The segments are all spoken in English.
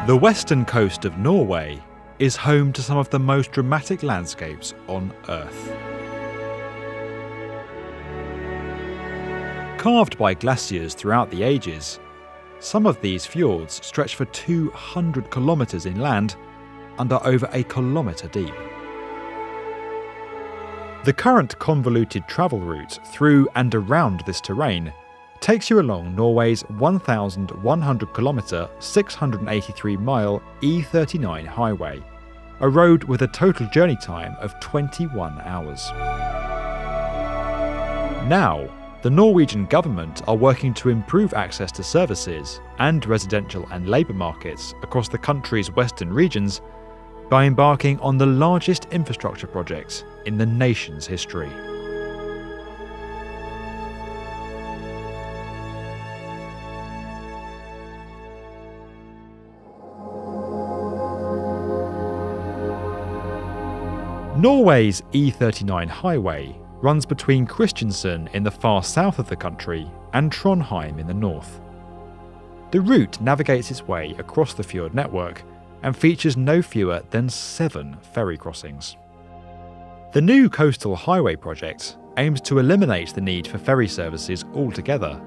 The western coast of Norway is home to some of the most dramatic landscapes on Earth. Carved by glaciers throughout the ages, some of these fjords stretch for 200 kilometres inland and are over a kilometre deep. The current convoluted travel route through and around this terrain takes you along Norway's 1,100 kilometre, 683 mile E39 highway, a road with a total journey time of 21 hours. Now, the Norwegian government are working to improve access to services and residential and labour markets across the country's western regions by embarking on the largest infrastructure project in the nation's history. Norway's E39 highway runs between Kristiansund in the far south of the country and Trondheim in the north. The route navigates its way across the fjord network and features no fewer than 7 ferry crossings. The new coastal highway project aims to eliminate the need for ferry services altogether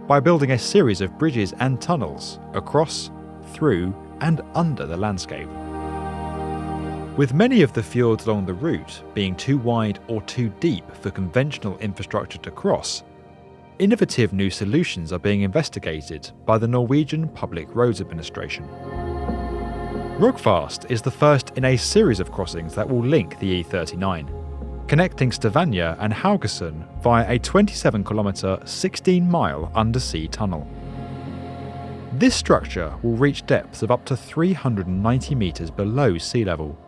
by building a series of bridges and tunnels across, through and under the landscape. With many of the fjords along the route being too wide or too deep for conventional infrastructure to cross, innovative new solutions are being investigated by the Norwegian Public Roads Administration. Rogfast is the first in a series of crossings that will link the E39, connecting Stavanger and Haugesund via a 27-kilometre, 16-mile undersea tunnel. This structure will reach depths of up to 390 metres below sea level,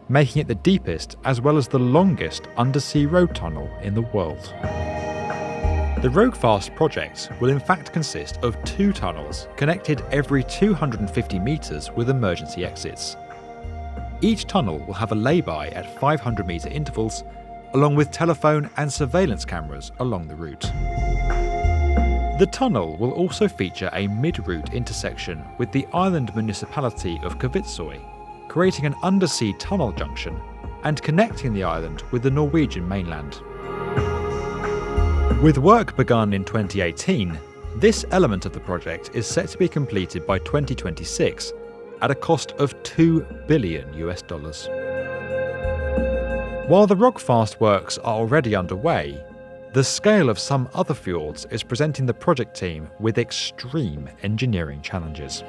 making it the deepest as well as the longest undersea road tunnel in the world. The Rogfast project will in fact consist of 2 tunnels connected every 250 metres with emergency exits. Each tunnel will have a lay-by at 500-metre intervals, along with telephone and surveillance cameras along the route. The tunnel will also feature a mid-route intersection with the island municipality of Kvitsøy, creating an undersea tunnel junction and connecting the island with the Norwegian mainland. With work begun in 2018, this element of the project is set to be completed by 2026 at a cost of $2 billion. While the Rogfast works are already underway, the scale of some other fjords is presenting the project team with extreme engineering challenges.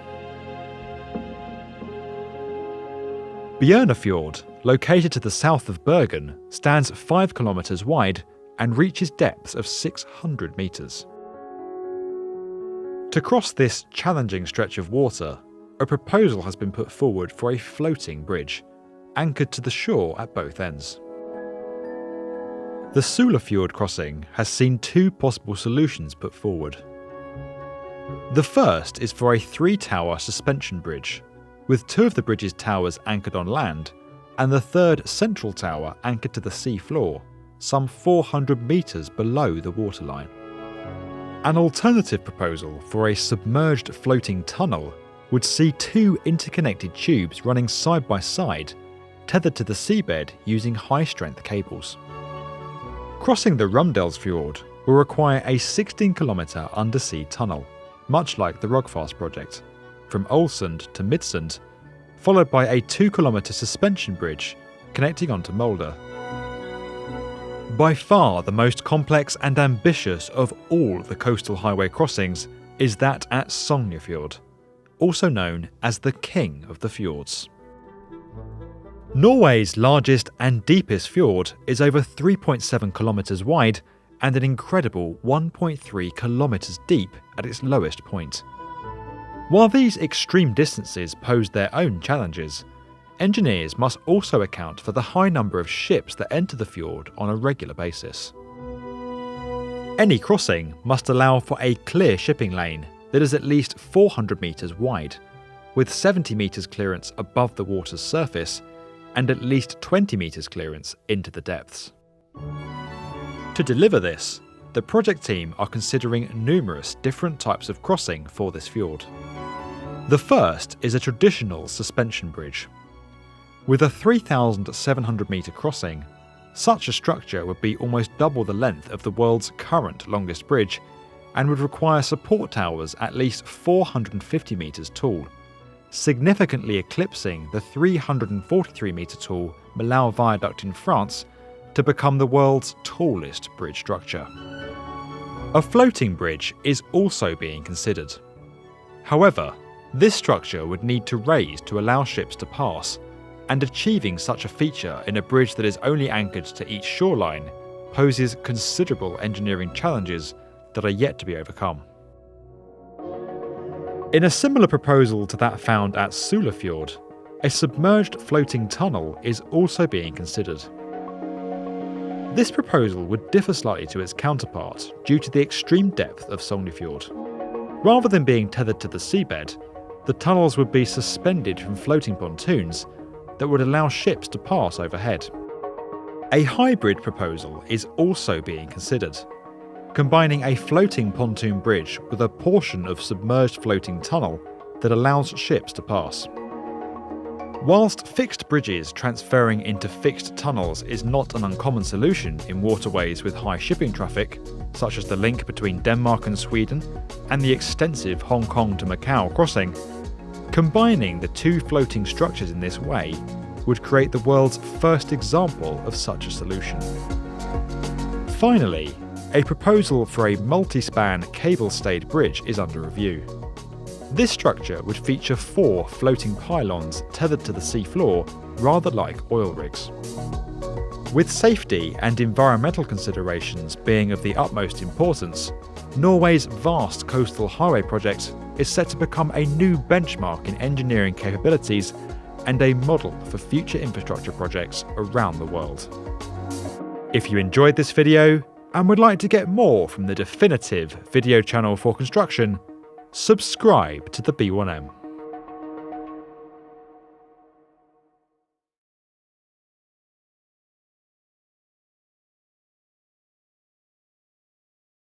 Bjørnafjord, located to the south of Bergen, stands 5 kilometres wide and reaches depths of 600 metres. To cross this challenging stretch of water, a proposal has been put forward for a floating bridge, anchored to the shore at both ends. The Sulafjord crossing has seen 2 possible solutions put forward. The first is for a 3-tower suspension bridge, with 2 of the bridge's towers anchored on land, and the 3rd central tower anchored to the sea floor, some 400 metres below the waterline. An alternative proposal for a submerged floating tunnel would see 2 interconnected tubes running side by side, tethered to the seabed using high-strength cables. Crossing the Romsdalsfjord will require a 16-kilometre undersea tunnel, much like the Rogfast project, from Ålesund to Midsund, followed by a 2-kilometre suspension bridge connecting onto Molde. By far the most complex and ambitious of all the coastal highway crossings is that at Sognefjord, also known as the King of the Fjords. Norway's largest and deepest fjord is over 3.7 kilometres wide and an incredible 1.3 kilometres deep at its lowest point. While these extreme distances pose their own challenges, engineers must also account for the high number of ships that enter the fjord on a regular basis. Any crossing must allow for a clear shipping lane that is at least 400 metres wide, with 70 metres clearance above the water's surface and at least 20 metres clearance into the depths. To deliver this, the project team are considering numerous different types of crossing for this fjord. The first is a traditional suspension bridge. With a 3,700 metre crossing, such a structure would be almost double the length of the world's current longest bridge and would require support towers at least 450 metres tall, significantly eclipsing the 343 metre tall Millau Viaduct in France to become the world's tallest bridge structure. A floating bridge is also being considered. However, this structure would need to raise to allow ships to pass, and achieving such a feature in a bridge that is only anchored to each shoreline poses considerable engineering challenges that are yet to be overcome. In a similar proposal to that found at Sollefjord, a submerged floating tunnel is also being considered. This proposal would differ slightly to its counterpart due to the extreme depth of Sognefjord. Rather than being tethered to the seabed, the tunnels would be suspended from floating pontoons that would allow ships to pass overhead. A hybrid proposal is also being considered, combining a floating pontoon bridge with a portion of submerged floating tunnel that allows ships to pass. Whilst fixed bridges transferring into fixed tunnels is not an uncommon solution in waterways with high shipping traffic, such as the link between Denmark and Sweden and the extensive Hong Kong to Macau crossing, combining the two floating structures in this way would create the world's first example of such a solution. Finally, a proposal for a multi-span cable-stayed bridge is under review. This structure would feature 4 floating pylons tethered to the seafloor, rather like oil rigs. With safety and environmental considerations being of the utmost importance, Norway's vast coastal highway project is set to become a new benchmark in engineering capabilities and a model for future infrastructure projects around the world. If you enjoyed this video and would like to get more from the definitive video channel for construction, subscribe to the B1M.